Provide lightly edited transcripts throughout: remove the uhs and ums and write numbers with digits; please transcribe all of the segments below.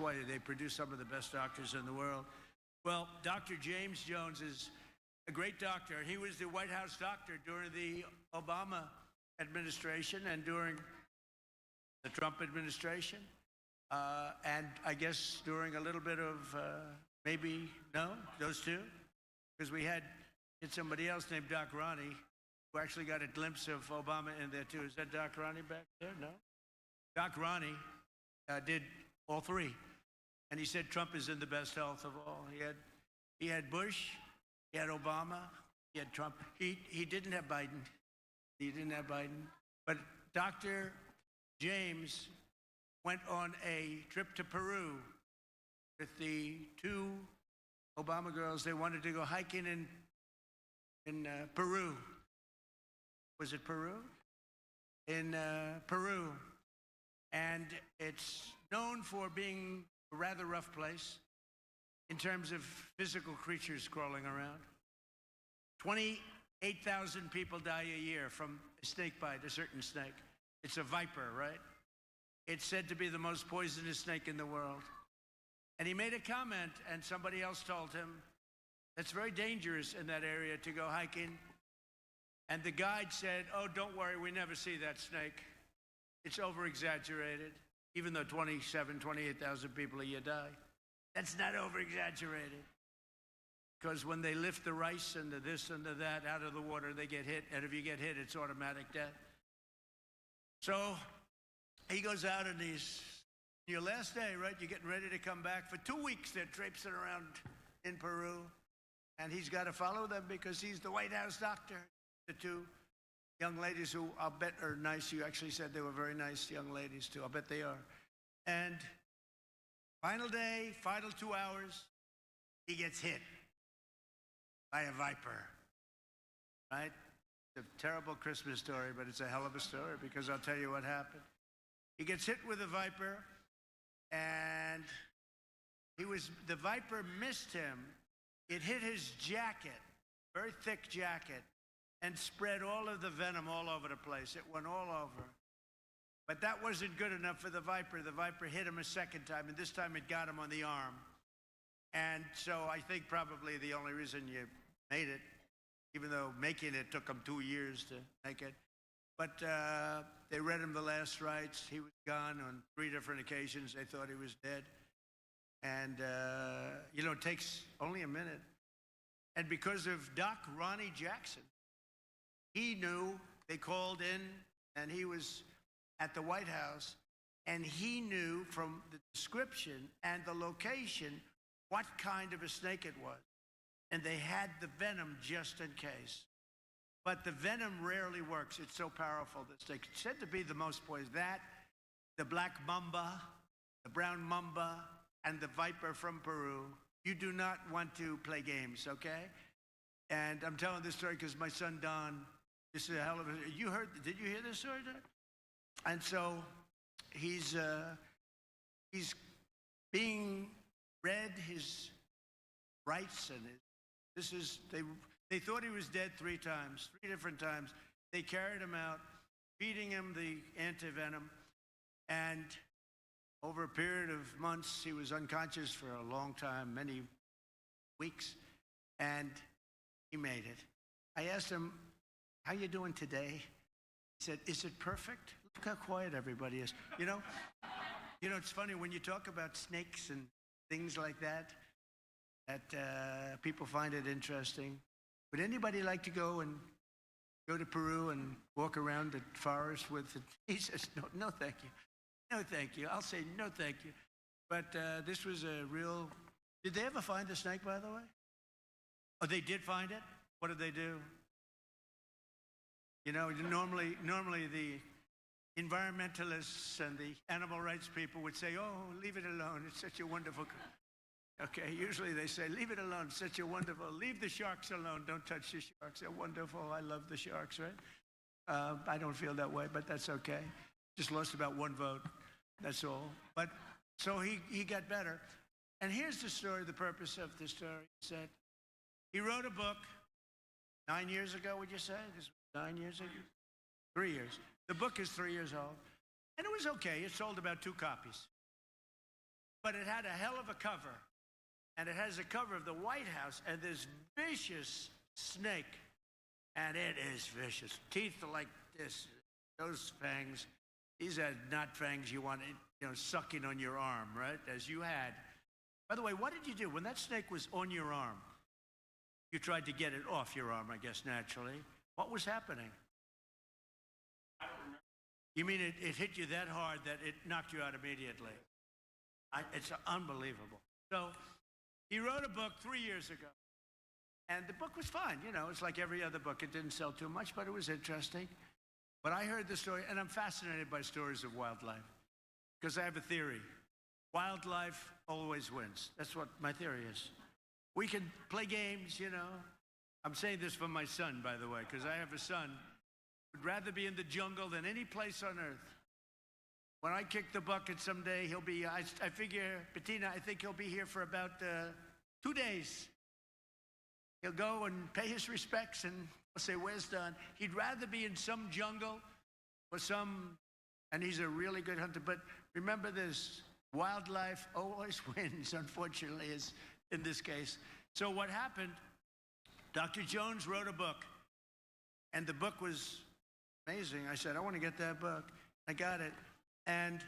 why they produce some of the best doctors in the world. Well, Dr. James Jones is a great doctor. He was the White House doctor during the Obama administration and during the Trump administration. And I guess during a little bit of, maybe, no, those two? Because we had somebody else named Doc Ronnie who actually got a glimpse of Obama in there too. Is that Doc Ronnie back there? No? Doc Ronnie did all three. And he said Trump is in the best health of all. He had Bush, he had Obama, he had Trump. He didn't have Biden. He didn't have Biden. But Dr. James went on a trip to Peru with the two Obama girls. They wanted to go hiking in Peru. Was it Peru? In Peru. And it's known for being a rather rough place in terms of physical creatures crawling around. 28,000 people die a year from a snake bite, a certain snake. It's a viper, right? It's said to be the most poisonous snake in the world. And he made a comment, and somebody else told him, it's very dangerous in that area to go hiking. And the guide said, oh, don't worry, we never see that snake. It's over-exaggerated, even though 28,000 people a year die. That's not over-exaggerated. Because when they lift the rice and the this and the that out of the water, they get hit. And if you get hit, it's automatic death. So he goes out and he's, your last day, right? You're getting ready to come back. For 2 weeks, they're traipsing around in Peru. And he's got to follow them because he's the White House doctor. The two young ladies who I'll bet are nice. You actually said they were very nice young ladies, too. I'll bet they are. And final day, final 2 hours, he gets hit by a viper, right? It's a terrible Christmas story, but it's a hell of a story because I'll tell you what happened. He gets hit with a viper, and the viper missed him. It hit his jacket, very thick jacket, and spread all of the venom all over the place. It went all over. But that wasn't good enough for the viper. The viper hit him a second time, and this time it got him on the arm. And so I think probably the only reason you made it, even though making it took him 2 years to make it, but they read him the last rites. He was gone on 3 different occasions. They thought he was dead. And, you know, it takes only a minute. And because of Doc Ronnie Jackson, he knew, they called in, and he was at the White House, and he knew from the description and the location what kind of a snake it was. And they had the venom just in case. But the venom rarely works. It's so powerful, this snake. It's said to be the most poisonous. That, the black mamba, the brown mamba, and the viper from Peru. You do not want to play games, okay? And I'm telling this story because my son Don, this is a hell of a, did you hear this story, Don? And so he's being read his rights, and they thought he was dead 3 times, 3 different times. They carried him out, feeding him the antivenom, and over a period of months, he was unconscious for a long time, many weeks, and he made it. I asked him, how you doing today? He said, is it perfect? Look how quiet everybody is. You know, it's funny when you talk about snakes and things like that people find it interesting. Would anybody like to go to Peru and walk around the forest with it? He says, no, thank you. No, thank you. I'll say no, thank you. But this was a real, did they ever find the snake, by the way? Oh, they did find it? What did they do? You know, normally the environmentalists and the animal rights people would say, oh, leave it alone. It's such a wonderful. Okay, usually they say, leave it alone. It's such a wonderful. Leave the sharks alone. Don't touch the sharks. They're wonderful. I love the sharks, right? I don't feel that way, but that's okay. Just lost about 1 vote. That's all. But so he got better. And here's the story, the purpose of the story. He said, he wrote a book 9 years ago, would you say? This was 9 years ago? 3 years. The book is 3 years old. And it was okay. It sold about 2 copies. but it had a hell of a cover. And it has a cover of the White House and this vicious snake. And it is vicious. Teeth are like this. Those fangs. These are not fangs you want, sucking on your arm, right? As you had. By the way, what did you do? When that snake was on your arm, you tried to get it off your arm, I guess, naturally. What was happening? I don't remember. You mean it hit you that hard that it knocked you out immediately? It's unbelievable. So he wrote a book 3 years ago. And the book was fine. It's like every other book. It didn't sell too much, but it was interesting. But I heard the story, and I'm fascinated by stories of wildlife. Because I have a theory. Wildlife always wins. That's what my theory is. We can play games, I'm saying this for my son, by the way, because I have a son who would rather be in the jungle than any place on earth. When I kick the bucket someday, he'll be, I figure, Bettina, I think he'll be here for about 2 days. He'll go and pay his respects and we'll say, where's Don? He'd rather be in some jungle or and he's a really good hunter. But remember this, wildlife always wins, unfortunately, is in this case. So what happened, Dr. Jones wrote a book, and the book was amazing. I said, I want to get that book. I got it. And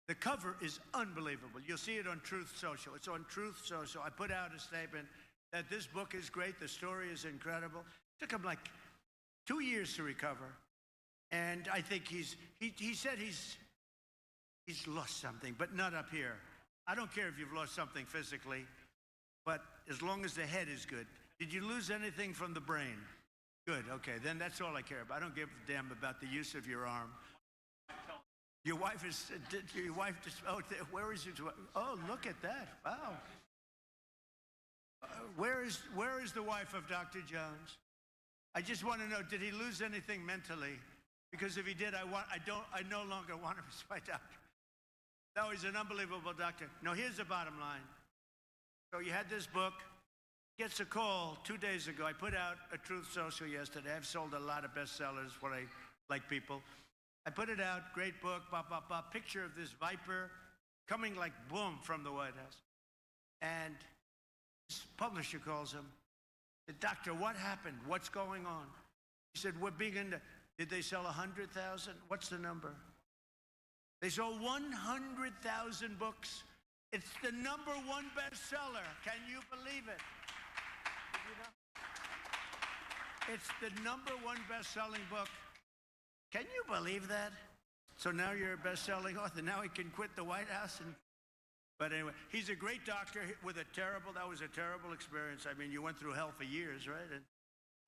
the cover is unbelievable. You'll see it on Truth Social. It's on Truth Social. I put out a statement that this book is great. The story is incredible. It took him like 2 years to recover. And I think he said he's lost something, but not up here. I don't care if you've lost something physically, but as long as the head is good. Did you lose anything from the brain? Good, okay, then that's all I care about. I don't give a damn about the use of your arm. Your wife just, oh, where is it? Oh, look at that, wow. Where is the wife of Dr. Jones? I just want to know, did he lose anything mentally? Because if he did, I no longer want him as my doctor. No, he's an unbelievable doctor. No, here's the bottom line. So you had this book, gets a call 2 days ago. I put out a Truth Social yesterday. I've sold a lot of bestsellers, what I like people. I put it out, great book, picture of this viper coming like boom from the White House. And his publisher calls him. Said, Doctor, what happened? What's going on? He said, we're being into, did they sell 100,000? What's the number? They sold 100,000 books. It's the #1 bestseller. Can you believe it? It's the #1 best-selling book. Can you believe that? So now you're a best-selling author. Now he can quit the White House. But anyway, he's a great doctor with that was a terrible experience. I mean, you went through hell for years, right?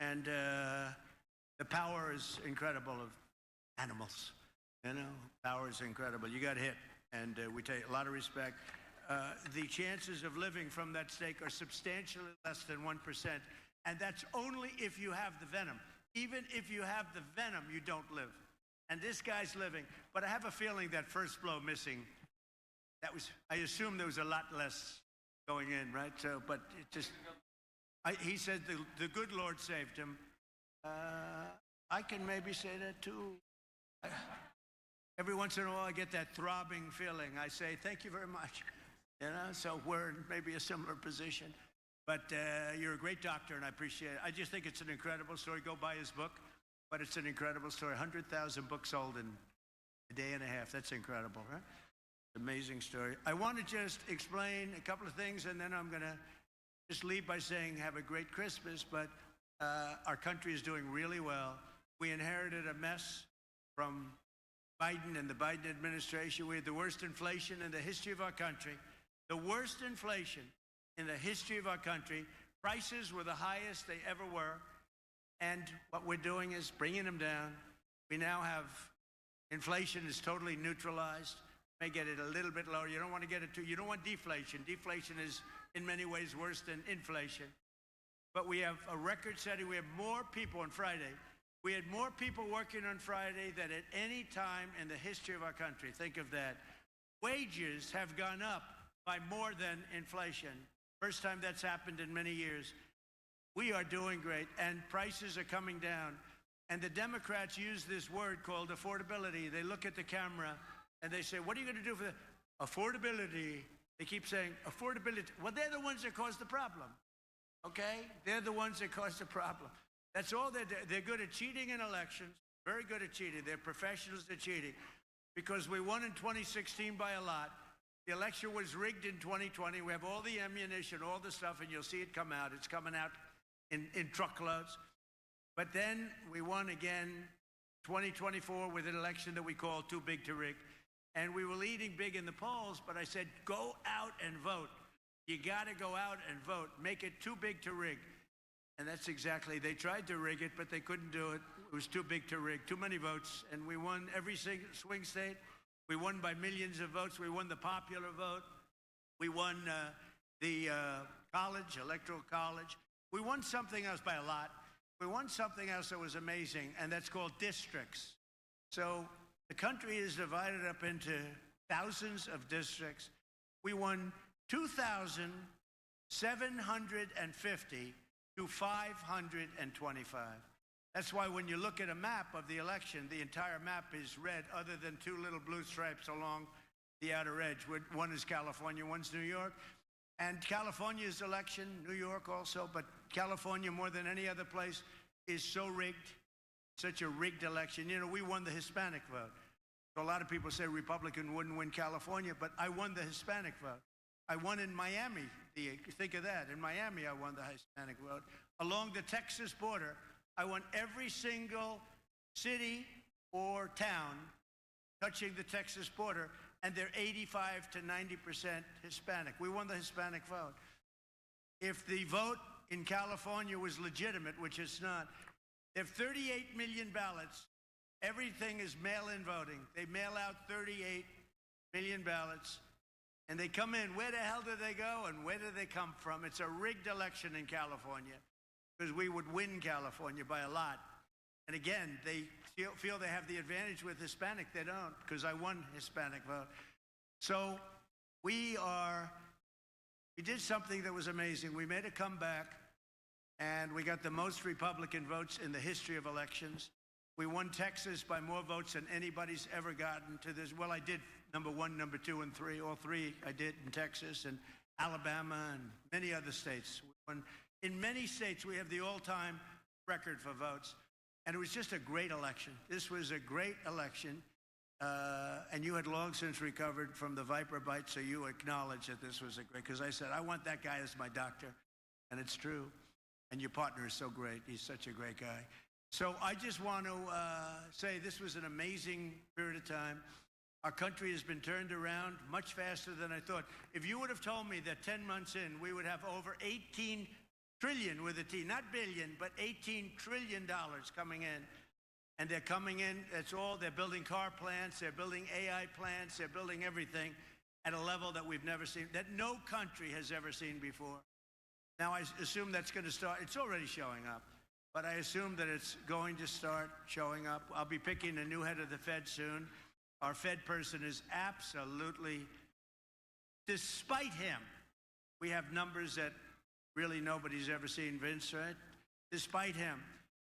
And the power is incredible of animals. Power is incredible. You got hit, and we take a lot of respect. The chances of living from that snake are substantially less than 1%, and that's only if you have the venom. Even if you have the venom, you don't live. And this guy's living. But I have a feeling that first blow missing, I assume there was a lot less going in, right? So, but it just, he said the good Lord saved him. I can maybe say that too. Every once in a while I get that throbbing feeling. I say, thank you very much. So we're in maybe a similar position. But you're a great doctor, and I appreciate it. I just think it's an incredible story. Go buy his book. But it's an incredible story. 100,000 books sold in a day and a half. That's incredible, right? Amazing story. I want to just explain a couple of things, and then I'm going to just leave by saying have a great Christmas. But our country is doing really well. We inherited a mess from Biden and the Biden administration. We had the worst inflation in the history of our country. The worst inflation in the history of our country. Prices were the highest they ever were. And what we're doing is bringing them down. We now have inflation is totally neutralized. May get it a little bit lower. You don't want to get it you don't want deflation. Deflation is in many ways worse than inflation. But we have a record setting. We have more people on Friday. We had more people working on Friday than at any time in the history of our country. Think of that. Wages have gone up by more than inflation. First time that's happened in many years. We are doing great, and prices are coming down. And the Democrats use this word called affordability. They look at the camera and they say, what are you going to do for that? Affordability. They keep saying affordability. Well, they're the ones that caused the problem, okay? They're the ones that caused the problem. That's all they're good at cheating in elections, very good at cheating. They're professionals at cheating because we won in 2016 by a lot. The election was rigged in 2020. We have all the ammunition, all the stuff, and you'll see it come out. It's coming out in truckloads. But then we won again 2024 with an election that we call too big to rig. And we were leading big in the polls, but I said, go out and vote. You got to go out and vote. Make it too big to rig. And that's exactly, they tried to rig it, but they couldn't do it. It was too big to rig, too many votes. And we won every single swing state. We won by millions of votes. We won the popular vote. We won the college, electoral college. We won something else by a lot. We won something else that was amazing, and that's called districts. So the country is divided up into thousands of districts. We won 2,750 to 525. That's why when you look at a map of the election, the entire map is red other than two little blue stripes along the outer edge. One is California, one's New York. And California's election, New York also, but California more than any other place is so rigged, such a rigged election. You know, we won the Hispanic vote. So a lot of people say Republican wouldn't win California, but I won the Hispanic vote. I won in Miami. Think of that. In Miami, I won the Hispanic vote. Along the Texas border, I won every single city or town touching the Texas border, and they're 85 to 90% Hispanic. We won the Hispanic vote. If the vote in California was legitimate, which it's not, they have 38 million ballots. Everything is mail-in voting. They mail out 38 million ballots, and they come in. Where the hell do they go, and where do they come from? It's a rigged election in California because we would win California by a lot. And again, they feel they have the advantage with Hispanic. They don't, because I won Hispanic vote. So we did something that was amazing. We made a comeback, and we got the most Republican votes in the history of elections. We won Texas by more votes than anybody's ever gotten to this. Well, I did number 1, number 2, and 3. All 3 I did in Texas and Alabama and many other states. In many states, we have the all-time record for votes. And it was just a great election. This was a great election. And you had long since recovered from the Viper bite, so you acknowledge that this was a great, because I said, I want that guy as my doctor. And it's true. And your partner is so great. He's such a great guy. So I just want to say this was an amazing period of time. Our country has been turned around much faster than I thought. If you would have told me that 10 months in, we would have over 18 trillion with a T, not billion, but $18 trillion coming in. And they're coming in, that's all, they're building car plants, they're building AI plants, they're building everything at a level that we've never seen, that no country has ever seen before. Now I assume that's going to start, it's already showing up, but I assume that it's going to start showing up. I'll be picking a new head of the Fed soon. Our Fed person is absolutely, despite him, we have numbers that really nobody's ever seen, Vince, right? Despite him,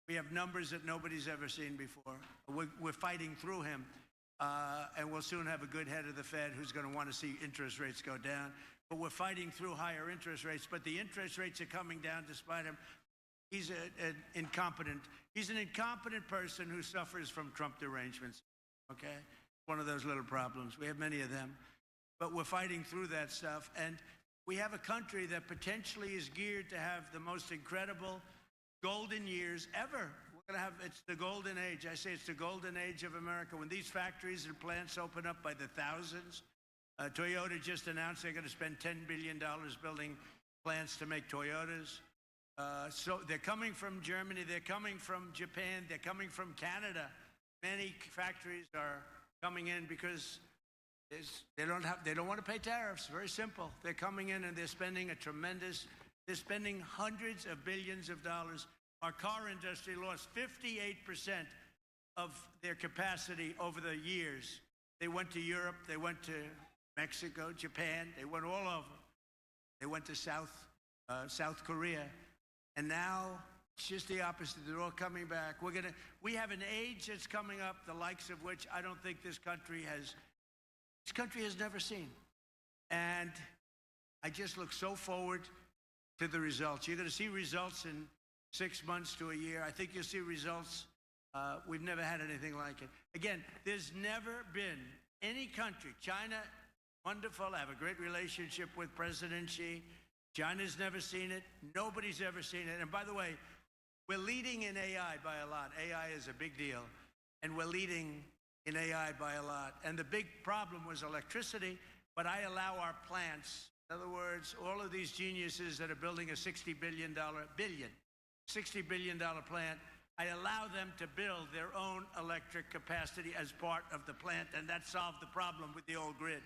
we have numbers that nobody's ever seen before. We're fighting through him, and we'll soon have a good head of the Fed who's going to want to see interest rates go down. But we're fighting through higher interest rates, but the interest rates are coming down despite him. He's an incompetent person who suffers from Trump derangements, okay? One of those little problems. We have many of them. But we're fighting through that stuff, and we have a country that potentially is geared to have the most incredible golden years ever. We're going to have, it's the golden age. I say it's the golden age of America. When these factories and plants open up by the thousands, Toyota just announced they're going to spend $10 billion building plants to make Toyotas. So they're coming from Germany, they're coming from Japan, they're coming from Canada. Many factories are coming in because they don't want to pay tariffs. Very simple. They're coming in and they're spending they're spending hundreds of billions of dollars. Our car industry lost 58% of their capacity over the years. They went to Europe, they went to Mexico, Japan, they went all over. They went to South Korea. And now it's just the opposite. They're all coming back. We have an age that's coming up, the likes of which I don't think this country has never seen. And I just look so forward to the results. You're going to see results in 6 months to a year. I think you'll see results. We've never had anything like it. Again, there's never been any country. China, wonderful. I have a great relationship with President Xi. China's never seen it. Nobody's ever seen it. And by the way, we're leading in AI by a lot. AI is a big deal. And we're leading in AI by a lot. And the big problem was electricity, but I allow our plants, in other words, all of these geniuses that are building a $60 billion plant, I allow them to build their own electric capacity as part of the plant, and that solved the problem with the old grid.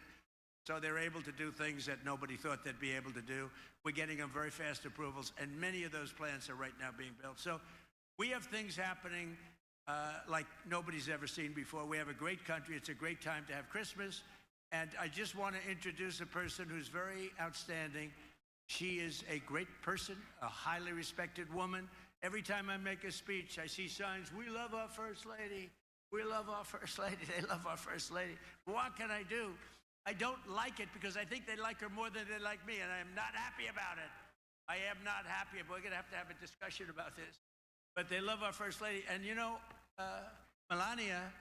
So they're able to do things that nobody thought they'd be able to do. We're getting them very fast approvals, and many of those plants are right now being built. So we have things happening like nobody's ever seen before. We have a great country. It's a great time to have Christmas. And I just want to introduce a person who's very outstanding. She is a great person, a highly respected woman. Every time I make a speech, I see signs, "We love our First Lady. We love our First Lady." They love our First Lady. What can I do? I don't like it because I think they like her more than they like me, and I am not happy about it. I am not happy. We're going to have a discussion about this. But they love our First Lady. And you know, Melania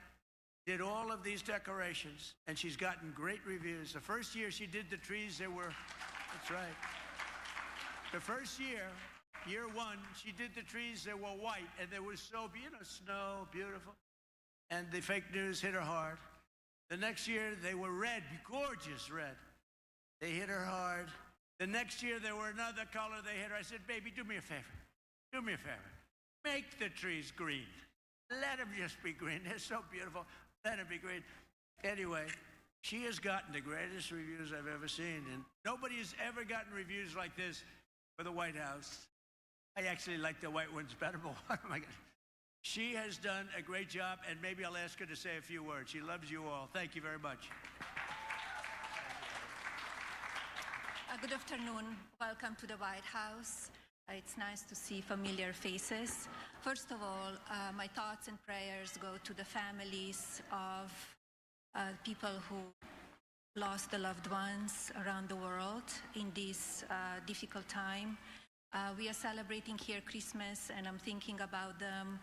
did all of these decorations, and she's gotten great reviews. The first year she did the trees, that's right. The first year, year one, she did the trees, they were white, and they were so, snow, beautiful. And the fake news hit her hard. The next year, they were red, gorgeous red. They hit her hard. The next year, they were another color, they hit her. I said, "Baby, do me a favor. Do me a favor. Make the trees green. Let them just be green. They're so beautiful. Let them be green." Anyway, she has gotten the greatest reviews I've ever seen, and nobody has ever gotten reviews like this for the White House. I actually like the white ones better, but what am I going to... She has done a great job, and maybe I'll ask her to say a few words. She loves you all. Thank you very much. Good afternoon. Welcome to the White House. It's nice to see familiar faces. First of all, my thoughts and prayers go to the families of people who lost their loved ones around the world in this difficult time. We are celebrating here Christmas, and I'm thinking about them,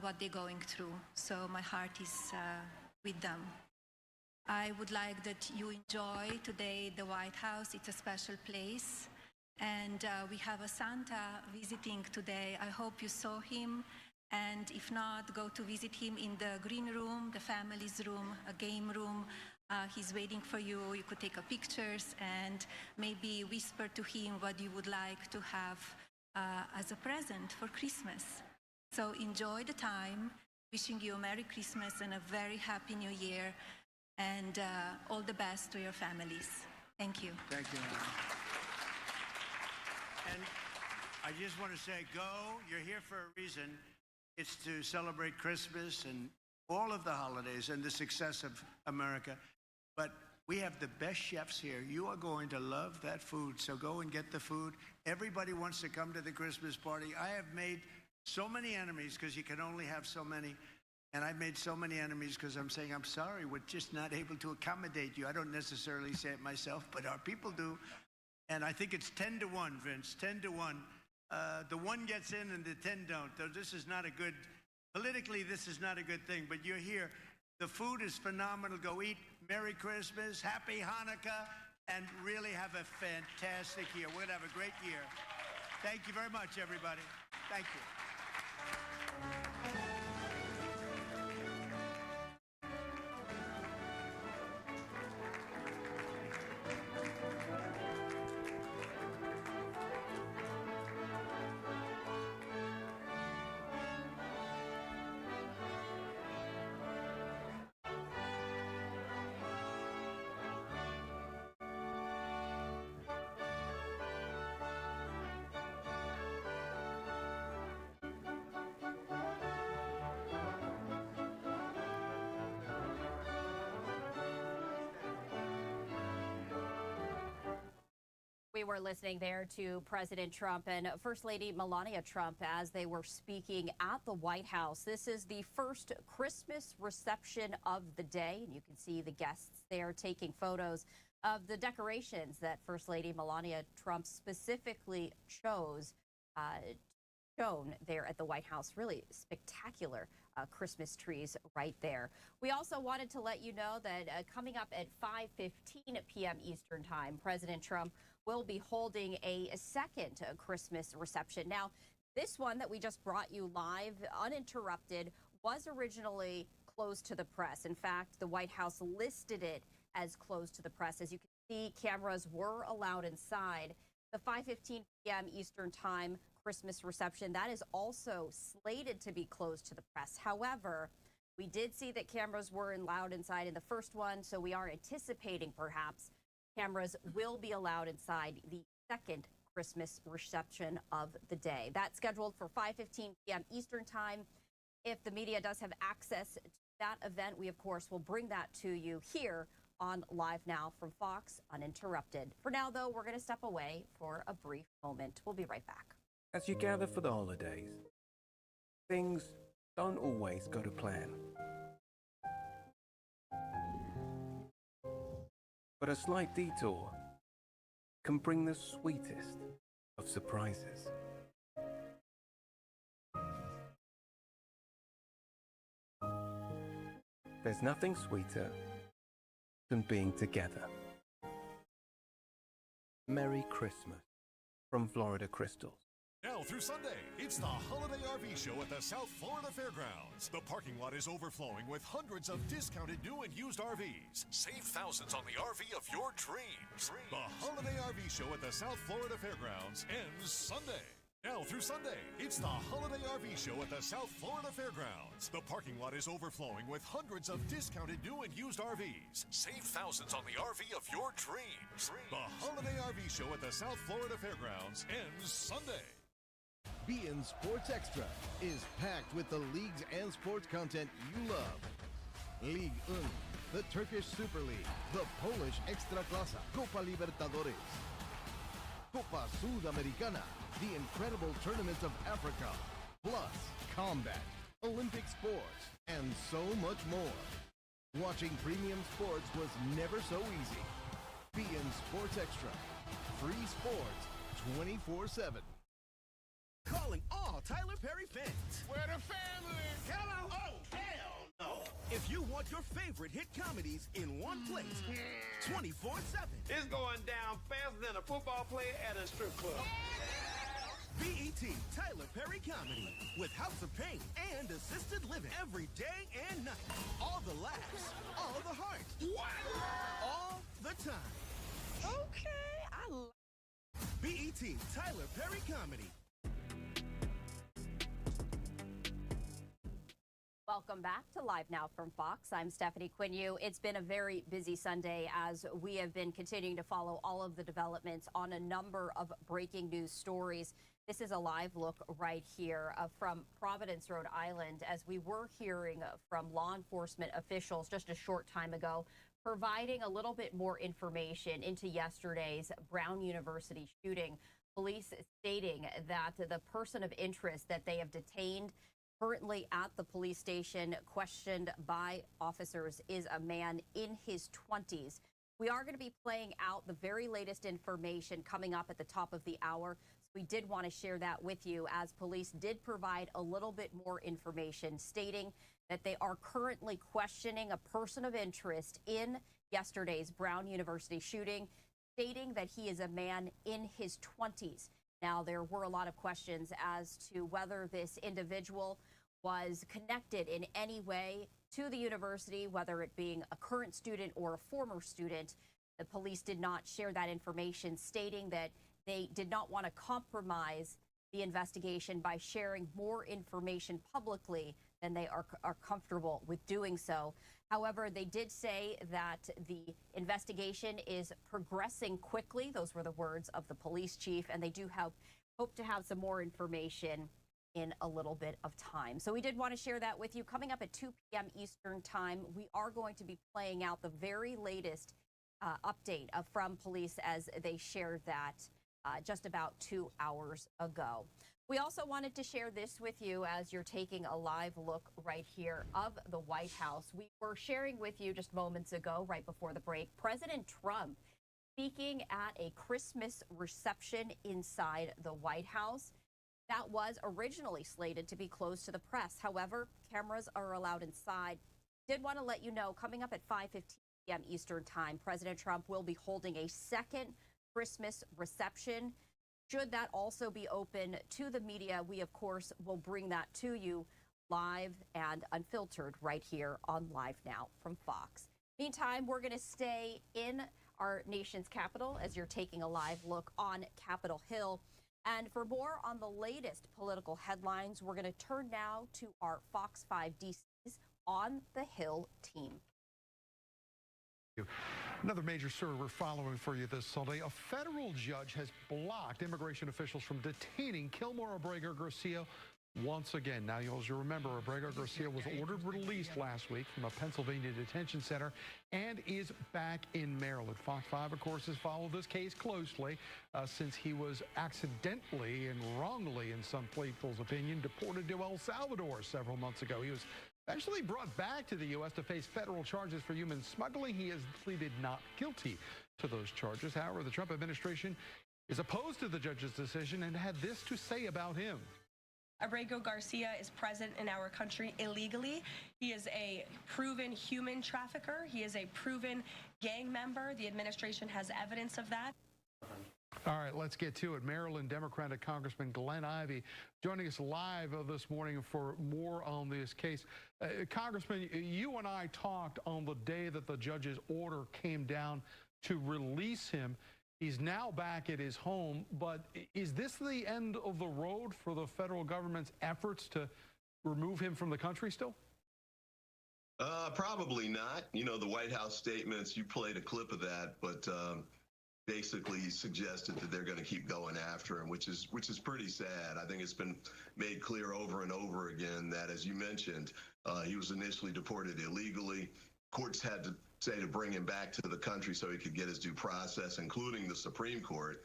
what they're going through. So my heart is with them. I would like that you enjoy today the White House. It's a special place. And we have a Santa visiting today. I hope you saw him. And if not, go to visit him in the green room, the family's room, a game room. He's waiting for you. You could take pictures and maybe whisper to him what you would like to have as a present for Christmas. So enjoy the time. Wishing you a Merry Christmas and a very Happy New Year. And all the best to your families. Thank you. Thank you. And I just want to say, go. You're here for a reason. It's to celebrate Christmas and all of the holidays and the success of America. But we have the best chefs here. You are going to love that food, so go and get the food. Everybody wants to come to the Christmas party. I have made so many enemies because you can only have so many. And I've made so many enemies because I'm saying, "I'm sorry, we're just not able to accommodate you." I don't necessarily say it myself, but our people do. And I think it's 10 to 1, Vince, 10 to 1. The 1 gets in and the 10 don't. This is not a good, politically, this is not a good thing, but you're here. The food is phenomenal. Go eat. Merry Christmas, Happy Hanukkah, and really have a fantastic year. We're going to have a great year. Thank you very much, everybody. Thank you. We were listening there to President Trump and First Lady Melania Trump as they were speaking at the White House. This is the first Christmas reception of the day, and you can see the guests there taking photos of the decorations that First Lady Melania Trump specifically shown there at the White House. Really spectacular Christmas trees right there. We also wanted to let you know that coming up at 5:15 p.m. Eastern Time, President Trump will be holding a second Christmas reception. Now, this one that we just brought you live, uninterrupted, was originally closed to the press. In fact, the White House listed it as closed to the press. As you can see, cameras were allowed inside. The 5:15 p.m. Eastern Time Christmas reception, that is also slated to be closed to the press. However, we did see that cameras were allowed inside in the first one, so we are anticipating perhaps cameras will be allowed inside the second Christmas reception of the day. That's scheduled for 5:15 p.m. Eastern Time. If the media does have access to that event, we, of course, will bring that to you here on Live Now from Fox Uninterrupted. For now, though, we're going to step away for a brief moment. We'll be right back. As you gather for the holidays, things don't always go to plan. But a slight detour can bring the sweetest of surprises. There's nothing sweeter than being together. Merry Christmas from Florida Crystals. Now through Sunday, it's the Holiday RV Show at the South Florida Fairgrounds. The parking lot is overflowing with hundreds of discounted new and used RVs. Save thousands on the RV of your dreams. The Holiday RV Show at the South Florida Fairgrounds ends Sunday. Now through Sunday, it's the Holiday RV Show at the South Florida Fairgrounds. The parking lot is overflowing with hundreds of discounted new and used RVs. Save thousands on the RV of your dreams. The Holiday RV Show at the South Florida Fairgrounds ends Sunday. beIN Sports Extra is packed with the leagues and sports content you love. Ligue 1, the Turkish Super League, the Polish Ekstraklasa, Copa Libertadores, Copa Sudamericana, the incredible tournaments of Africa, plus combat, Olympic sports, and so much more. Watching premium sports was never so easy. beIN Sports Extra. Free sports 24/7. Calling all Tyler Perry fans. Where the family? Hello. Oh, hell no. If you want your favorite hit comedies in one place, 24/7. It's going down faster than a football player at a strip club. BET Tyler Perry Comedy with House of Pain and Assisted Living every day and night. All the laughs, all the heart. What? All the time. Okay, I love BET Tyler Perry Comedy. Welcome back to Live Now from Fox. I'm Stephanie Quinu. It's been a very busy Sunday as we have been continuing to follow all of the developments on a number of breaking news stories. This is a live look right here from Providence, Rhode Island, as we were hearing from law enforcement officials just a short time ago, providing a little bit more information into yesterday's Brown University shooting. Police stating that the person of interest that they have detained currently at the police station, questioned by officers, is a man in his 20s. We are going to be playing out the very latest information coming up at the top of the hour. So we did want to share that with you, as police did provide a little bit more information stating that they are currently questioning a person of interest in yesterday's Brown University shooting, stating that he is a man in his 20s. Now, there were a lot of questions as to whether this individual was connected in any way to the university, whether it being a current student or a former student. The police did not share that information, stating that they did not want to compromise the investigation by sharing more information publicly than they are comfortable with doing so. However, they did say that the investigation is progressing quickly. Those were the words of the police chief, and they do hope to have some more information in a little bit of time. So we did want to share that with you. Coming up at 2 p.m. Eastern Time, we are going to be playing out the very latest update from police as they shared that just about 2 hours ago. We also wanted to share this with you as you're taking a live look right here of the White House. We were sharing with you just moments ago, right before the break, President Trump speaking at a Christmas reception inside the White House. That was originally slated to be closed to the press. However, cameras are allowed inside. Did want to let you know, coming up at 5:15 p.m. Eastern Time, President Trump will be holding a second Christmas reception. Should that also be open to the media, we, of course, will bring that to you live and unfiltered right here on Live Now from Fox. Meantime, we're going to stay in our nation's capital as you're taking a live look on Capitol Hill. And for more on the latest political headlines, we're going to turn now to our Fox 5 DC's On the Hill team. Another major story we're following for you this Sunday. A federal judge has blocked immigration officials from detaining Kilmore Abrego Garcia once again. Now, you'll remember Abrego Garcia was ordered released last week from a Pennsylvania detention center and is back in Maryland. Fox 5, of course, has followed this case closely since he was accidentally and wrongly, in some people's opinion, deported to El Salvador several months ago. He was eventually brought back to the U.S. to face federal charges for human smuggling. He has pleaded not guilty to those charges. However, the Trump administration is opposed to the judge's decision and had this to say about him. Abrego Garcia is present in our country illegally. He is a proven human trafficker. He is a proven gang member. The administration has evidence of that. All right, let's get to it. Maryland Democratic Congressman Glenn Ivey joining us live this morning for more on this case. Congressman, you and I talked on the day that the judge's order came down to release him. He's now back at his home, but is this the end of the road for the federal government's efforts to remove him from the country still? Probably not. You know, the White House statements, you played a clip of that, but basically suggested that they're going to keep going after him, which is pretty sad. I think it's been made clear over and over again that, as you mentioned, he was initially deported illegally. Courts had to say to bring him back to the country so he could get his due process, including the Supreme Court.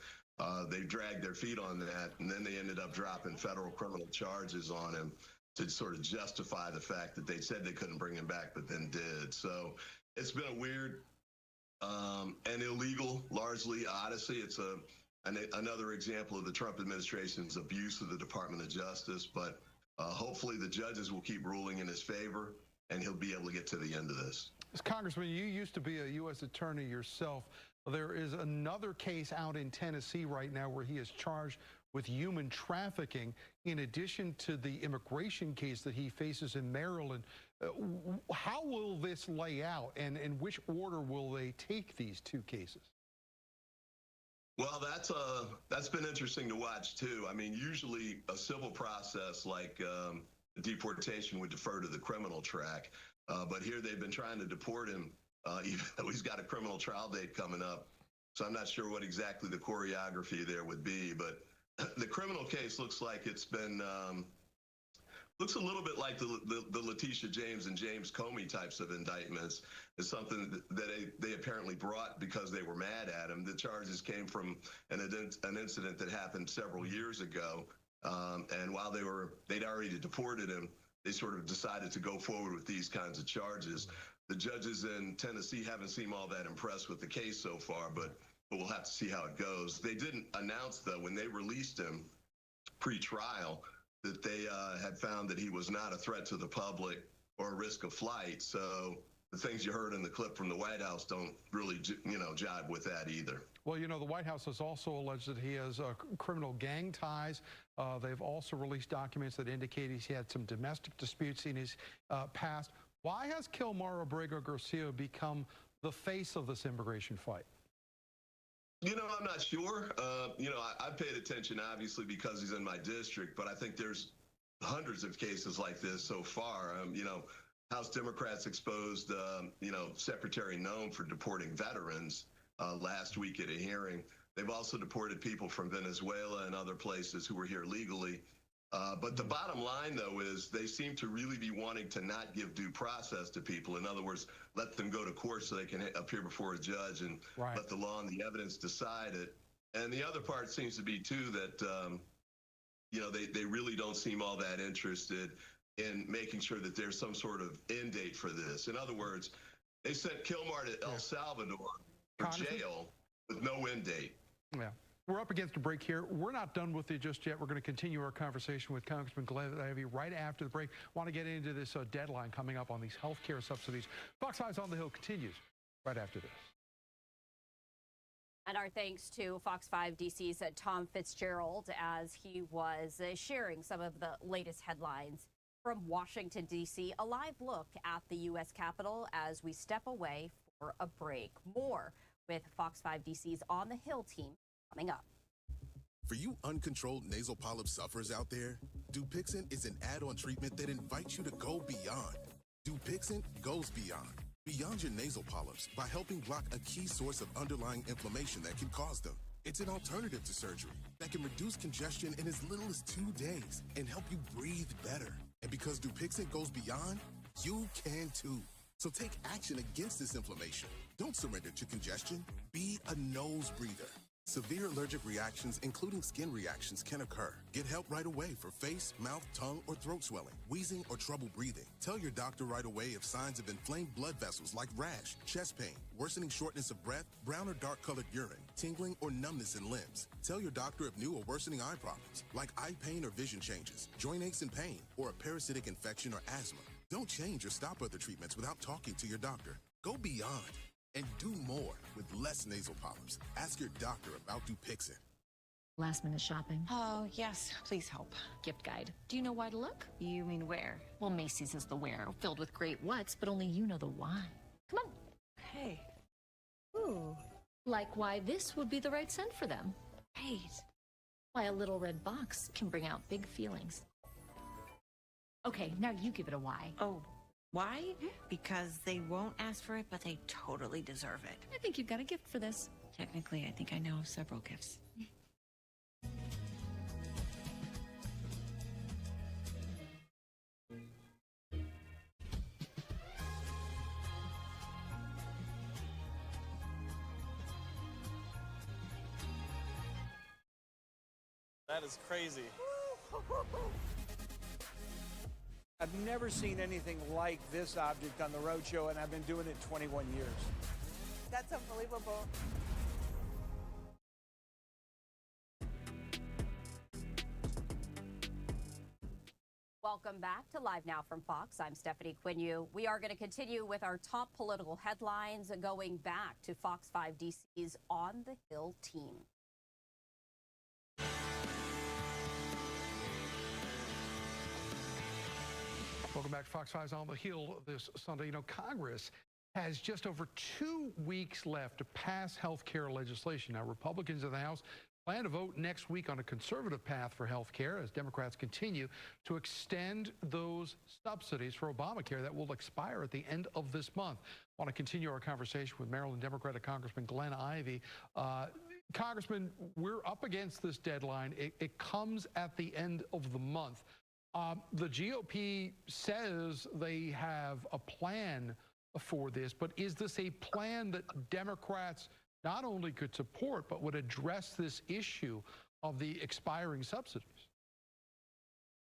They dragged their feet on that, and then they ended up dropping federal criminal charges on him to sort of justify the fact that they said they couldn't bring him back, but then did. So it's been a weird and illegal, largely, odyssey. It's another example of the Trump administration's abuse of the Department of Justice, but hopefully the judges will keep ruling in his favor, and he'll be able to get to the end of this. Congressman, you used to be a U.S. attorney yourself. There is another case out in Tennessee right now where he is charged with human trafficking in addition to the immigration case that he faces in Maryland. How will this lay out, and in which order will they take these two cases? Well, that's been interesting to watch, too. I mean, usually a civil process like deportation would defer to the criminal track. But here they've been trying to deport him, even though he's got a criminal trial date coming up. So I'm not sure what exactly the choreography there would be. But the criminal case looks like it's been, looks a little bit like the Letitia James and James Comey types of indictments. It's something that they apparently brought because they were mad at him. The charges came from an incident that happened several years ago. And while they'd already deported him, they sort of decided to go forward with these kinds of charges. The judges in Tennessee haven't seemed all that impressed with the case so far, but we'll have to see how it goes. They didn't announce, though, when they released him pre-trial, that they had found that he was not a threat to the public or a risk of flight. So the things you heard in the clip from the White House don't really, jibe with that either. Well, the White House has also alleged that he has criminal gang ties. They've also released documents that indicate he's had some domestic disputes in his past. Why has Kilmore Abrego Garcia become the face of this immigration fight? I'm not sure. I paid attention, obviously, because he's in my district, but I think there's hundreds of cases like this so far. House Democrats exposed, Secretary Noem for deporting veterans last week at a hearing. They've also deported people from Venezuela and other places who were here legally. But the bottom line, though, is they seem to really be wanting to not give due process to people. In other words, let them go to court so they can appear before a judge and let the law and the evidence decide it. And the other part seems to be, too, that they really don't seem all that interested in making sure that there's some sort of end date for this. In other words, they sent Kilmar to El Salvador for jail with no end date. Yeah. We're up against a break here. We're not done with it just yet. We're going to continue our conversation with Congressman Glenn Ivey right after the break. Want to get into this deadline coming up on these health care subsidies. Fox Eyes on the Hill continues right after this. And our thanks to Fox 5 DC's Tom Fitzgerald as he was sharing some of the latest headlines from Washington, D.C. A live look at the U.S. Capitol as we step away for a break. More with Fox 5 DC's On the Hill team coming up. For you uncontrolled nasal polyp sufferers out there, Dupixent is an add-on treatment that invites you to go beyond. Dupixent goes beyond your nasal polyps by helping block a key source of underlying inflammation that can cause them. It's an alternative to surgery that can reduce congestion in as little as 2 days and help you breathe better. And because Dupixent goes beyond, you can too. So take action against this inflammation. Don't surrender to congestion. Be a nose breather. Severe allergic reactions, including skin reactions, can occur. Get help right away for face, mouth, tongue, or throat swelling, wheezing, or trouble breathing. Tell your doctor right away if signs of inflamed blood vessels like rash, chest pain, worsening shortness of breath, brown or dark-colored urine, tingling, or numbness in limbs. Tell your doctor if new or worsening eye problems, like eye pain or vision changes, joint aches and pain, or a parasitic infection or asthma. Don't change or stop other treatments without talking to your doctor. Go beyond and do more with less nasal polyps. Ask your doctor about Dupixent. Last minute shopping. Oh, yes. Please help. Gift guide. Do you know why to look? You mean where? Well, Macy's is the where, filled with great whats, but only you know the why. Come on. Hey. Ooh. Like why this would be the right scent for them. Right. Why a little red box can bring out big feelings. Okay, now you give it a why. Oh, why? Because they won't ask for it, but they totally deserve it. I think you've got a gift for this. Technically, I think I know of several gifts. That is crazy. I've never seen anything like this object on the roadshow, and I've been doing it 21 years. That's unbelievable. Welcome back to Live Now from Fox. I'm Stephanie Quinu. We are going to continue with our top political headlines going back to Fox 5 DC's On the Hill team. Welcome back to Fox 5's On the Hill this Sunday. You know, Congress has just over 2 weeks left to pass health care legislation. Now, Republicans in the House plan to vote next week on a conservative path for health care as Democrats continue to extend those subsidies for Obamacare that will expire at the end of this month. I want to continue our conversation with Maryland Democratic Congressman Glenn Ivey. Congressman, we're up against this deadline. It comes at the end of the month. The GOP says they have a plan for this, but is this a plan that Democrats not only could support, but would address this issue of the expiring subsidies?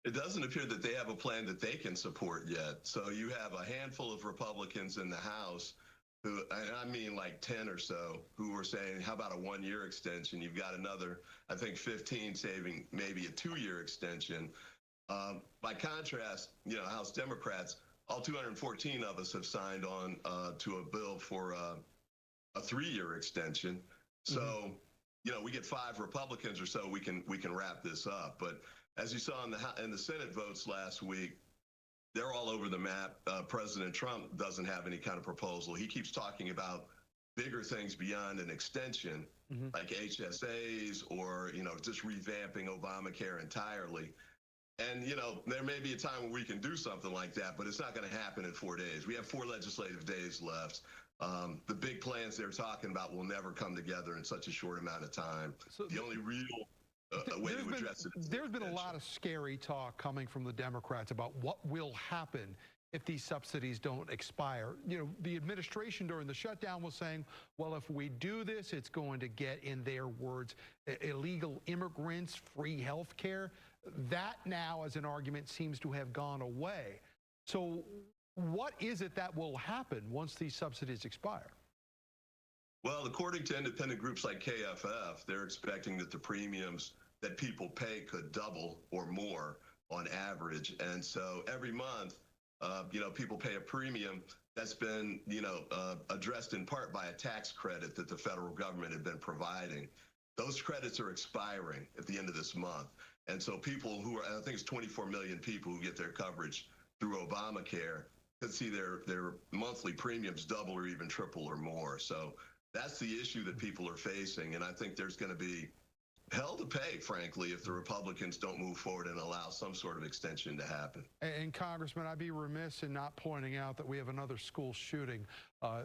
It doesn't appear that they have a plan that they can support yet. So you have a handful of Republicans in the House who, and I mean like 10 or so, who are saying, how about a 1-year extension? You've got another, I think 15 saving maybe a 2-year extension. By contrast, you know, House Democrats, all 214 of us have signed on to a bill for a 3-year extension. So, you know, we get 5 Republicans or so, we can wrap this up. But as you saw in the Senate votes last week, they're all over the map. President Trump doesn't have any kind of proposal. He keeps talking about bigger things beyond an extension, like HSAs or, you know, just revamping Obamacare entirely. And, you know, there may be a time where we can do something like that, but it's not going to happen in 4 days. We have 4 legislative days left. The big plans they're talking about will never come together in such a short amount of time. So the only real way to address it is there's been a lot of scary talk coming from the Democrats about what will happen if these subsidies don't expire. You know, the administration during the shutdown was saying, well, if we do this, it's going to get, in their words, illegal immigrants free health care. That now, as an argument, seems to have gone away. So what is it that will happen once these subsidies expire? Well, according to independent groups like KFF, they're expecting that the premiums that people pay could double or more on average. And so every month, people pay a premium that's been, addressed in part by a tax credit that the federal government had been providing. Those credits are expiring at the end of this month. And so people who are, I think it's 24 million people who get their coverage through Obamacare could see their monthly premiums double or even triple or more. So that's the issue that people are facing. And I think there's going to be hell to pay, frankly, if the Republicans don't move forward and allow some sort of extension to happen. And Congressman, I'd be remiss in not pointing out that we have another school shooting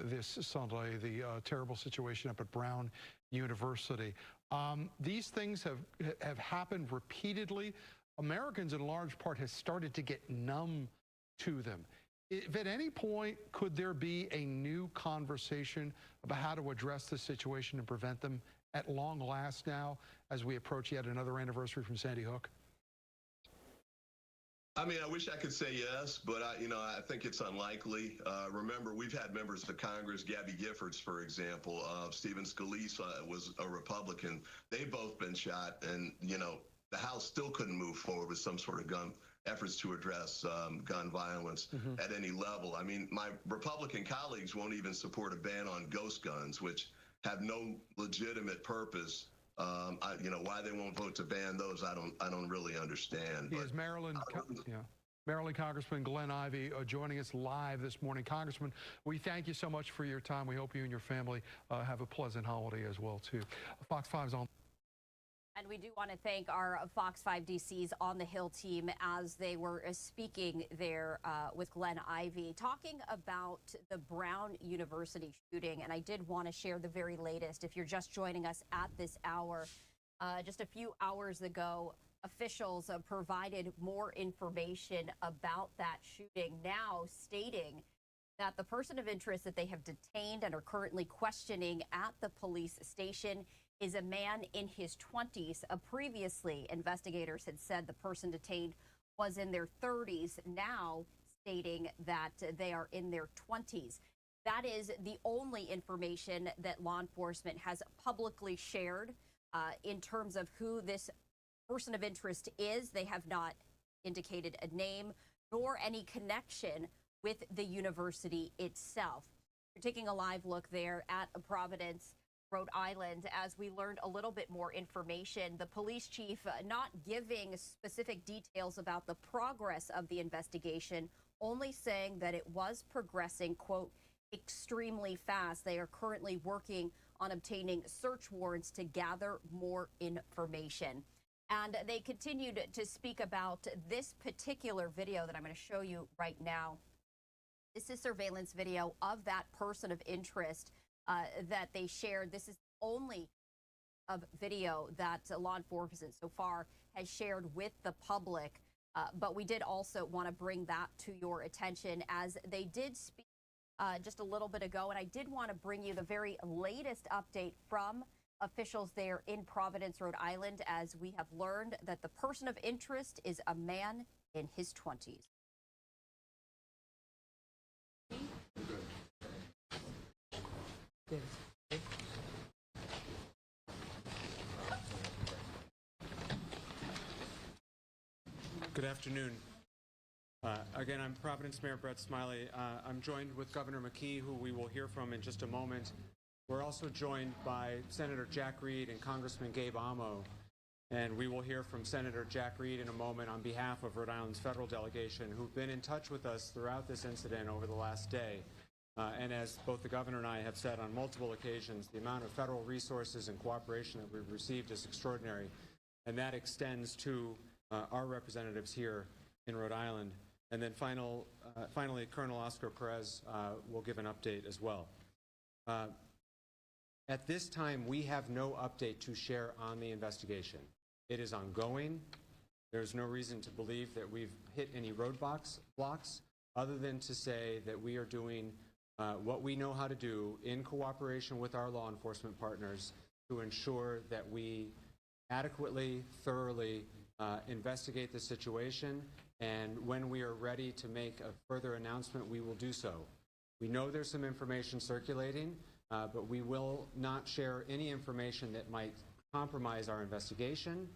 this Sunday, the terrible situation up at Brown University. These things have happened repeatedly. Americans, in large part, have started to get numb to them. If at any point could there be a new conversation about how to address this situation and prevent them at long last now as we approach yet another anniversary from Sandy Hook? I mean, I wish I could say yes, but I think it's unlikely. Remember, we've had members of Congress, Gabby Giffords, for example, Stephen Scalise was a Republican. They've both been shot, and the House still couldn't move forward with some sort of efforts to address gun violence at any level. I mean, my Republican colleagues won't even support a ban on ghost guns, which have no legitimate purpose. Why they won't vote to ban those, I don't really understand. Is Maryland Congressman Glenn Ivey joining us live this morning. Congressman, we thank you so much for your time. We hope you and your family have a pleasant holiday as well, too. Fox 5's on. And we do want to thank our Fox 5 DCs on the Hill team as they were speaking there with Glenn Ivey, talking about the Brown University shooting. And I did want to share the very latest. If you're just joining us at this hour, just a few hours ago, officials provided more information about that shooting, now stating that the person of interest that they have detained and are currently questioning at the police station is a man in his 20s. Previously, investigators had said the person detained was in their 30s, now stating that they are in their 20s. That is the only information that law enforcement has publicly shared in terms of who this person of interest is. They have not indicated a name nor any connection with the university itself. We're taking a live look there at Providence, Rhode Island, as we learned a little bit more information. The police chief not giving specific details about the progress of the investigation, only saying that it was progressing, quote, extremely fast. They are currently working on obtaining search warrants to gather more information. And they continued to speak about this particular video that I'm going to show you right now. This is surveillance video of that person of interest that they shared. This is the only video that law enforcement so far has shared with the public. But we did also want to bring that to your attention as they did speak just a little bit ago. And I did want to bring you the very latest update from officials there in Providence, Rhode Island, as we have learned that the person of interest is a man in his 20s. Good afternoon. Again, I'm Providence Mayor Brett Smiley. I'm joined with Governor McKee, who we will hear from in just a moment. We're also joined by Senator Jack Reed and Congressman Gabe Amo. And we will hear from Senator Jack Reed in a moment on behalf of Rhode Island's federal delegation, who've been in touch with us throughout this incident over the last day. And as both the governor and I have said on multiple occasions, the amount of federal resources and cooperation that we've received is extraordinary. And that extends to our representatives here in Rhode Island. And then finally, Colonel Oscar Perez will give an update as well. At this time, we have no update to share on the investigation. It is ongoing. There's no reason to believe that we've hit any roadblocks. other than to say that we are doing what we know how to do in cooperation with our law enforcement partners to ensure that we adequately, thoroughly investigate the situation, and when we are ready to make a further announcement, we will do so. We know there's some information circulating, but we will not share any information that might compromise our investigation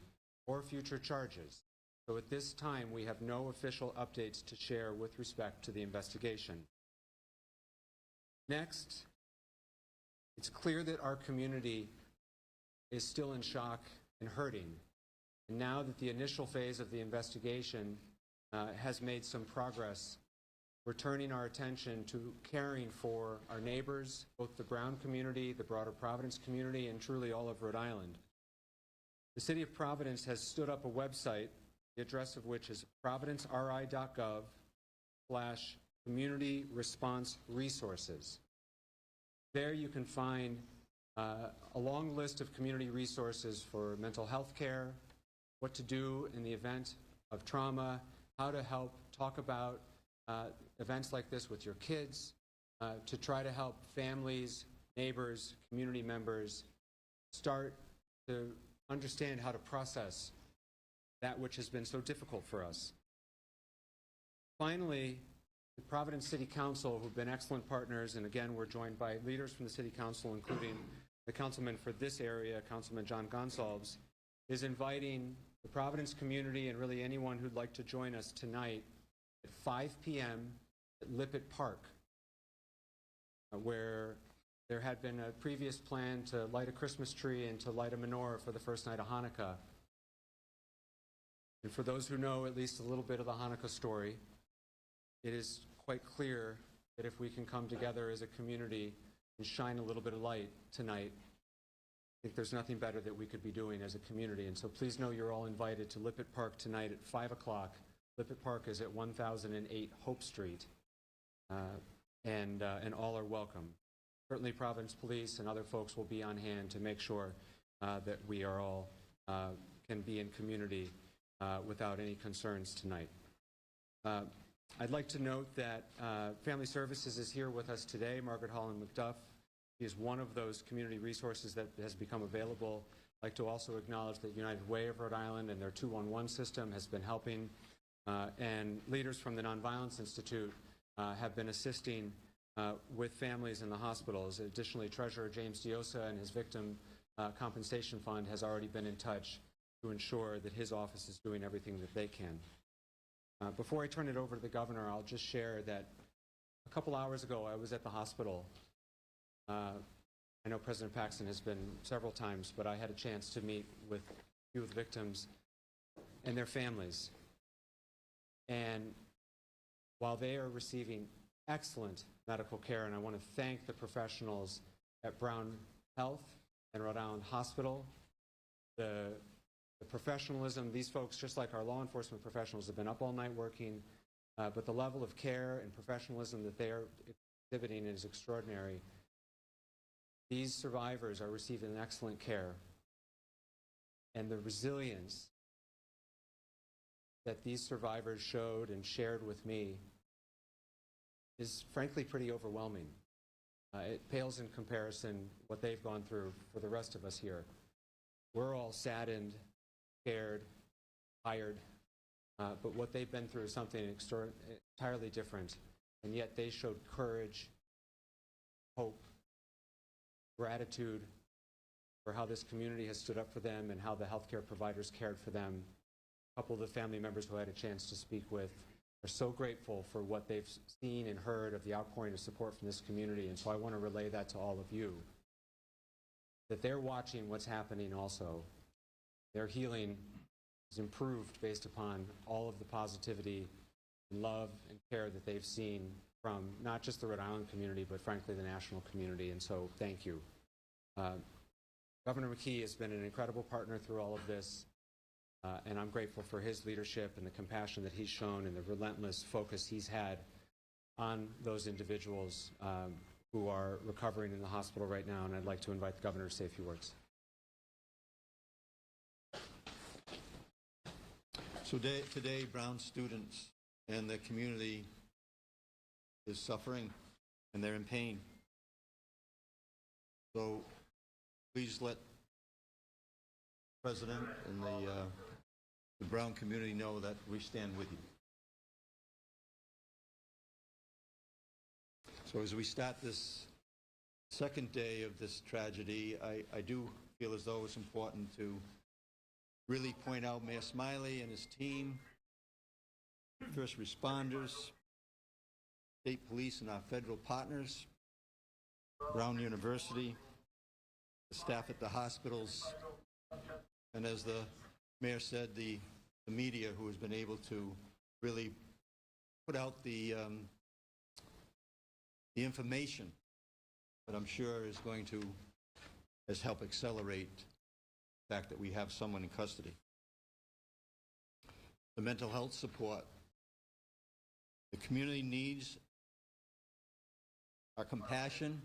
or future charges. So at this time, we have no official updates to share with respect to the investigation. Next, it's clear that our community is still in shock and hurting. And now that the initial phase of the investigation has made some progress, we're turning our attention to caring for our neighbors, both the Brown community, the broader Providence community, and truly all of Rhode Island. The City of Providence has stood up a website, the address of which is providenceri.gov/community response resources. There you can find a long list of community resources for mental health care, what to do in the event of trauma, how to help talk about events like this with your kids, to try to help families, neighbors, community members start to understand how to process that which has been so difficult for us. Finally, the Providence City Council, who've been excellent partners, and again, we're joined by leaders from the City Council, including the councilman for this area, Councilman John Gonsalves, is inviting the Providence community and really anyone who'd like to join us tonight at 5 p.m. at Lippett Park, where there had been a previous plan to light a Christmas tree and to light a menorah for the first night of Hanukkah. And for those who know at least a little bit of the Hanukkah story, it is quite clear that if we can come together as a community and shine a little bit of light tonight, I think there's nothing better that we could be doing as a community. And so please know you're all invited to Lippett Park tonight at 5 o'clock. Lippett Park is at 1008 Hope Street, and all are welcome. Certainly Providence Police and other folks will be on hand to make sure that we are all can be in community without any concerns tonight. I'd like to note that Family Services is here with us today, Margaret Holland McDuff. She is one of those community resources that has become available. I'd like to also acknowledge that United Way of Rhode Island and their 211 system has been helping, and leaders from the Nonviolence Institute have been assisting with families in the hospitals. Additionally, Treasurer James Diosa and his Victim Compensation Fund has already been in touch to ensure that his office is doing everything that they can. Before I turn it over to the governor, I'll just share that a couple hours ago I was at the hospital. I know President Paxton has been several times, but I had a chance to meet with a few of the victims and their families. And while they are receiving excellent medical care, and I want to thank the professionals at Brown Health and Rhode Island Hospital, the professionalism, these folks, just like our law enforcement professionals, have been up all night working, but the level of care and professionalism that they are exhibiting is extraordinary. These survivors are receiving excellent care, and the resilience that these survivors showed and shared with me is frankly pretty overwhelming. It pales in comparison what they've gone through for the rest of us here. We're all saddened, scared, tired, but what they've been through is something entirely different, and yet they showed courage, hope, gratitude for how this community has stood up for them and how the healthcare providers cared for them. A couple of the family members who I had a chance to speak with are so grateful for what they've seen and heard of the outpouring of support from this community, and so I want to relay that to all of you, that they're watching what's happening also. Their healing is improved based upon all of the positivity and love and care that they've seen from not just the Rhode Island community, but frankly the national community, and so thank you. Governor McKee has been an incredible partner through all of this, and I'm grateful for his leadership and the compassion that he's shown and the relentless focus he's had on those individuals who are recovering in the hospital right now, and I'd like to invite the governor to say a few words. So today, Brown students and the community is suffering and they're in pain. So please let the President and the Brown community know that we stand with you. So as we start this second day of this tragedy, I do feel as though it's important to really point out Mayor Smiley and his team, first responders, state police and our federal partners, Brown University, the staff at the hospitals, and as the mayor said, the media who has been able to really put out the information that I'm sure is going to help accelerate the fact that we have someone in custody. The mental health support. The community needs our compassion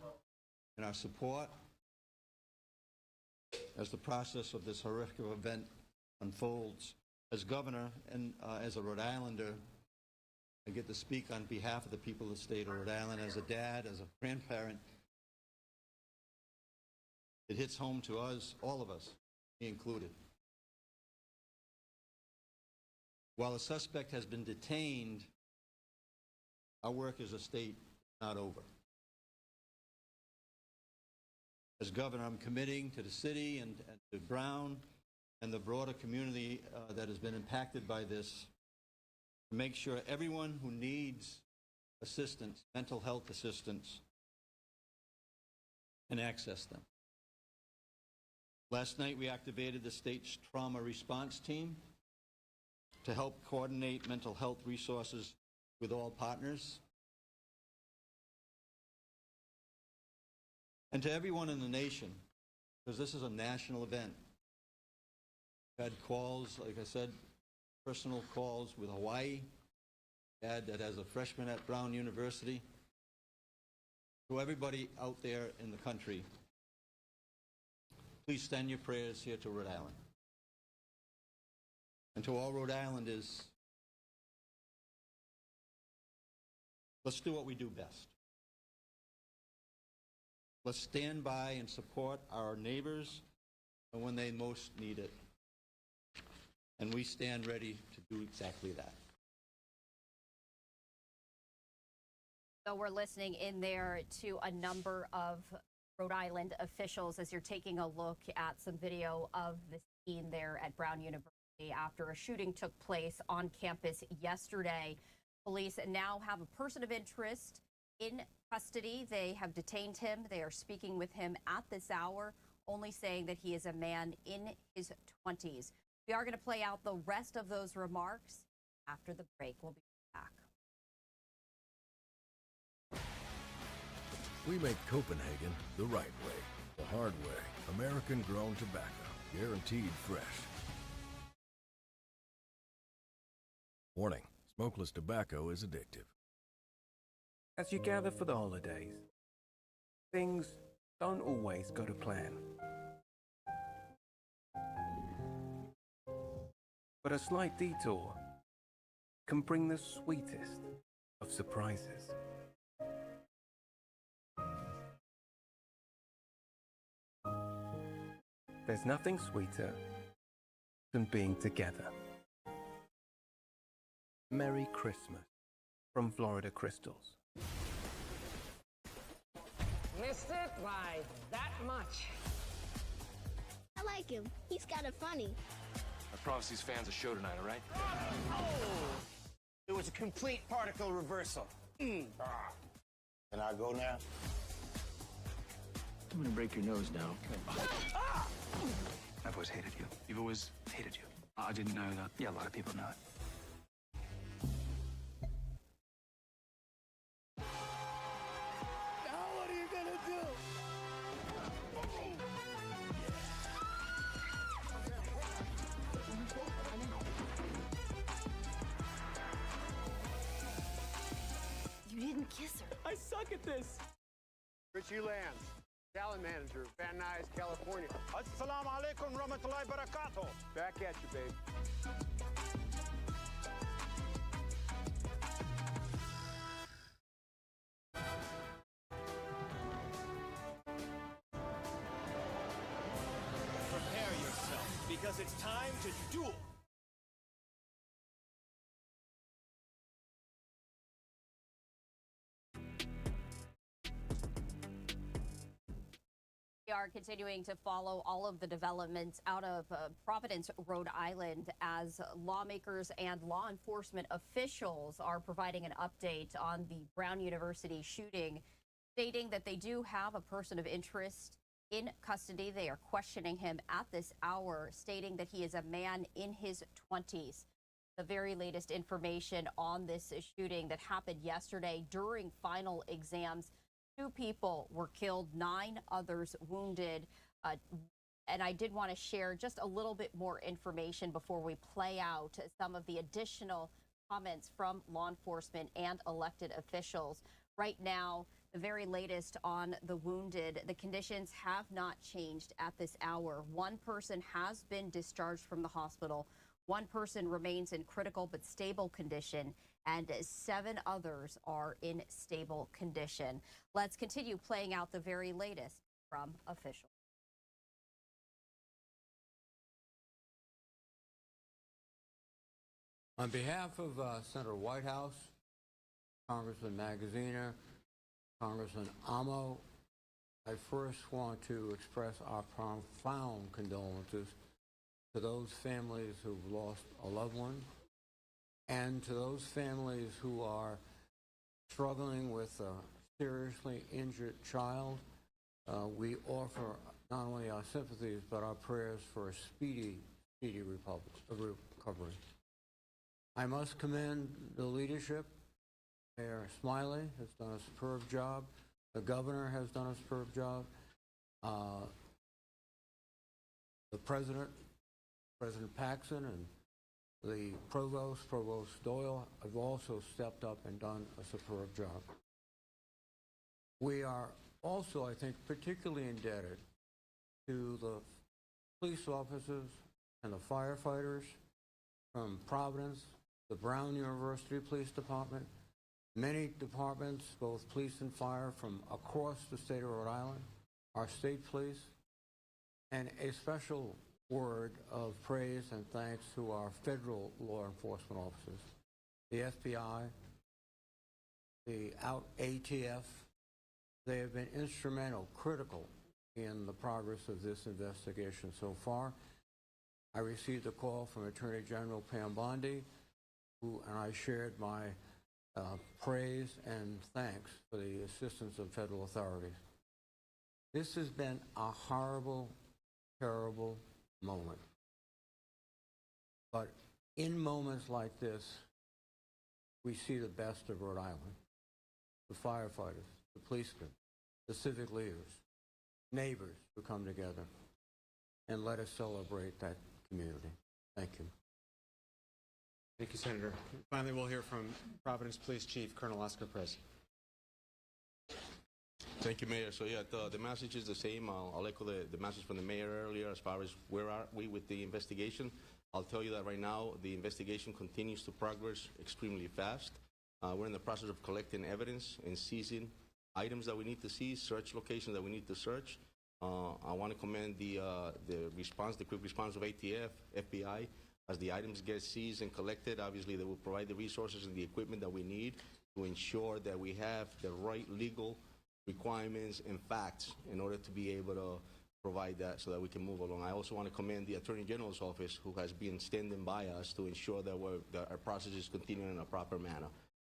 and our support as the process of this horrific event unfolds. As governor and as a Rhode Islander, I get to speak on behalf of the people of the state of Rhode Island. As a dad, as a grandparent, it hits home to us, all of us, me included. While a suspect has been detained, our work as a state is not over. As governor, I'm committing to the city and to Brown and the broader community that has been impacted by this to make sure everyone who needs assistance, mental health assistance, can access them. Last night, we activated the state's trauma response team to help coordinate mental health resources with all partners. And to everyone in the nation, because this is a national event. I've had calls, like I said, personal calls with Hawaii, dad that has a freshman at Brown University. To everybody out there in the country, please send your prayers here to Rhode Island. And to all Rhode Islanders, let's do what we do best. Let's stand by and support our neighbors when they most need it. And we stand ready to do exactly that. So we're listening in there to a number of Rhode Island officials as you're taking a look at some video of the scene there at Brown University after a shooting took place on campus yesterday. Police now have a person of interest in custody. They have detained him. They are speaking with him at this hour, only saying that he is a man in his 20s. We are going to play out the rest of those remarks after the break. We'll be back. We make Copenhagen the right way, the hard way. American-grown tobacco, guaranteed fresh. Warning, smokeless tobacco is addictive. As you gather for the holidays, things don't always go to plan. But a slight detour can bring the sweetest of surprises. There's nothing sweeter than being together. Merry Christmas from Florida Crystals. Missed it by that much. I like him. He's kind of funny. I promise these fans a show tonight, all right? Oh! It was a complete particle reversal. Can I go now? I'm gonna break your nose now, okay? I've always hated you. You've always hated you. I didn't know that. Yeah, a lot of people know it. Now what are you gonna do? You didn't kiss her. I suck at this. Richie Lands, talent manager, Van Nuys, California. Assalamu alaikum rahmatullahi barakatuh. Back at you, babe. because it's time to duel. We are continuing to follow all of the developments out of Providence, Rhode Island, as lawmakers and law enforcement officials are providing an update on the Brown University shooting, stating that they do have a person of interest in custody. They are questioning him at this hour, stating that he is a man in his 20s. The very latest information on this shooting that happened yesterday during final exams. 2 people were killed, 9 others wounded. And I did want to share just a little bit more information before we play out some of the additional comments from law enforcement and elected officials. Right now, the very latest on the wounded, the conditions have not changed at this hour. 1 person has been discharged from the hospital. 1 person remains in critical but stable condition, and 7 others are in stable condition. Let's continue playing out the very latest from officials. On behalf of Senator Whitehouse, Congressman Magaziner, Congressman Amo, I first want to express our profound condolences to those families who've lost a loved one, and to those families who are struggling with a seriously injured child. We offer not only our sympathies, but our prayers for a speedy recovery. I must commend the leadership. Mayor Smiley has done a superb job. The governor has done a superb job. The President Paxson, and the Provost Doyle, have also stepped up and done a superb job. We are also, I think, particularly indebted to the police officers and the firefighters from Providence, the Brown University Police Department, many departments, both police and fire from across the state of Rhode Island, our state police, and a special word of praise and thanks to our federal law enforcement officers, the FBI, the ATF. They have been instrumental, critical in the progress of this investigation so far. I received a call from Attorney General Pam Bondi, and I shared my praise and thanks for the assistance of federal authorities. This has been a horrible, terrible moment. But in moments like this, we see the best of Rhode Island. The firefighters, the policemen, the civic leaders, neighbors who come together, and let us celebrate that community. Thank you. Thank you, Senator. Finally, we'll hear from Providence Police Chief Colonel Oscar Perez. Thank you, Mayor. So, yeah, the message is the same. I'll echo the message from the Mayor earlier as far as where are we with the investigation. I'll tell you that right now the investigation continues to progress extremely fast. We're in the process of collecting evidence and seizing items that we need to seize, search locations that we need to search. I want to commend the quick response of ATF, FBI. As the items get seized and collected, obviously they will provide the resources and the equipment that we need to ensure that we have the right legal requirements and facts in order to be able to provide that so that we can move along. I also want to commend the Attorney General's office, who has been standing by us to ensure that our process is continuing in a proper manner.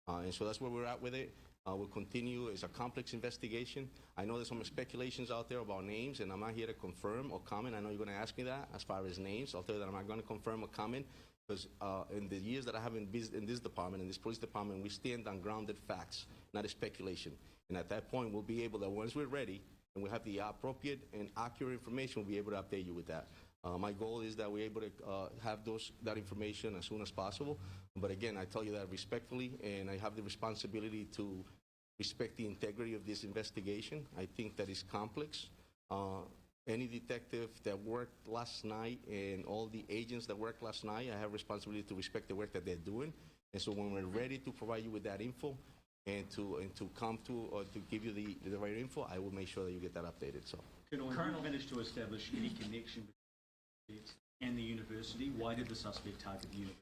And so that's where we're at with it. We'll continue. It's a complex investigation. I know there's some speculations out there about names, and I'm not here to confirm or comment. I know you're going to ask me that as far as names. I'll tell you that I'm not going to confirm or comment, because in the years that I have in this department, in this police department, we stand on grounded facts, not a speculation. And at that point, we'll be able to, once we're ready and we have the appropriate and accurate information, we'll be able to update you with that. My goal is that we're able to have that information as soon as possible. But again, I tell you that respectfully, and I have the responsibility to respect the integrity of this investigation. I think that is complex. Any detective that worked last night and all the agents that worked last night, I have responsibility to respect the work that they're doing. And so when we're ready to provide you with that info and to come to or to give you the right info, I will make sure that you get that updated. So. Colonel, managed to establish any connection between and the university. Why did the suspect target the university?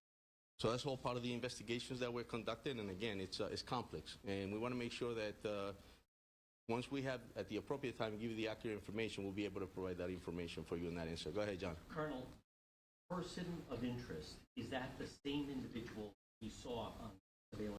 So that's all part of the investigations that we're conducting, and again, it's complex, and we want to make sure that once we have, at the appropriate time, give you the accurate information, we'll be able to provide that information for you in that answer. Go ahead, John. Colonel, person of interest, is that the same individual